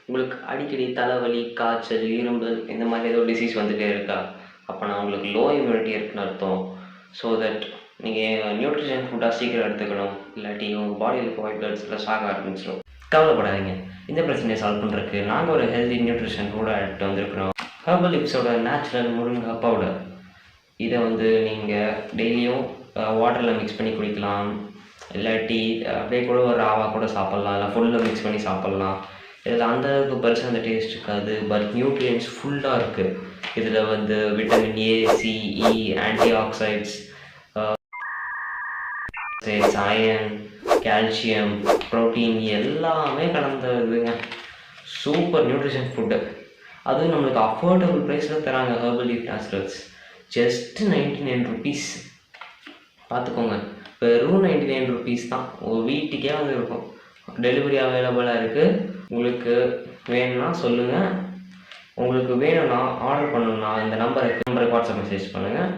உங்களுக்கு அடிக்கடி தலைவலி, காய்ச்சல், இருமல் இந்த மாதிரி ஏதோ டிசீஸ் வந்துட்டே இருக்கா? அப்போனா உங்களுக்கு லோ இம்யூனிட்டி இருக்குன்னு அர்த்தம். ஸோ தட் நீங்கள் நியூட்ரிஷன் ஃபுட்டாக சீக்கிரம் எடுத்துக்கணும். இல்லாட்டி உங்கள் பாடியில் இருக்க ஒயிட் பிளட் செல்லாம் சாக ஆரம்பிச்சிடும். கவலைப்படாதீங்க. இந்த பிரச்சனையை சால்வ் பண்ணுறதுக்கு நாங்கள் ஒரு ஹெல்தி நியூட்ரிஷன் ஃபுட்டாக எடுத்து வந்திருக்கிறோம். ஹெர்பல் லிப்ஸோட நேச்சுரல் முருங்கை பவுடர். இதை வந்து நீங்கள் டெய்லியும் வாட்டரில் மிக்ஸ் பண்ணி குடிக்கலாம். இல்லாட்டி அப்படியே கூட ஒரு ராவா கூட சாப்பிட்லாம். இல்லை ஃபுல்லில் மிக்ஸ் பண்ணி சாப்பிட்லாம். இதில் அந்தளவுக்கு பெருசாக அந்த டேஸ்ட் இருக்காது. பட் நியூட்ரியன்ஸ் ஃபுல்லாக இருக்குது. இதில் வந்து vitamin A, C, E, anti oxides, iron, calcium, protein எல்லாமே கலந்ததுங்க. Super nutrition food. அதுவும் நம்மளுக்கு அஃபோர்டபுள் ப்ரைஸில் தராங்க. Herbal leaf naturals just 99 rupees. பார்த்துக்கோங்க, வெறும் 99 ருபீஸ் தான். உங்கள் வீட்டுக்கே வந்து இருக்கும். டெலிவரி அவைலபிளாக இருக்குது. உங்களுக்கு வேணும்னா சொல்லுங்கள். உங்களுக்கு வேணும்னா ஆர்டர் பண்ணணுன்னா இந்த நம்பருக்கு வாட்ஸ்அப் மெசேஜ் பண்ணுங்கள்.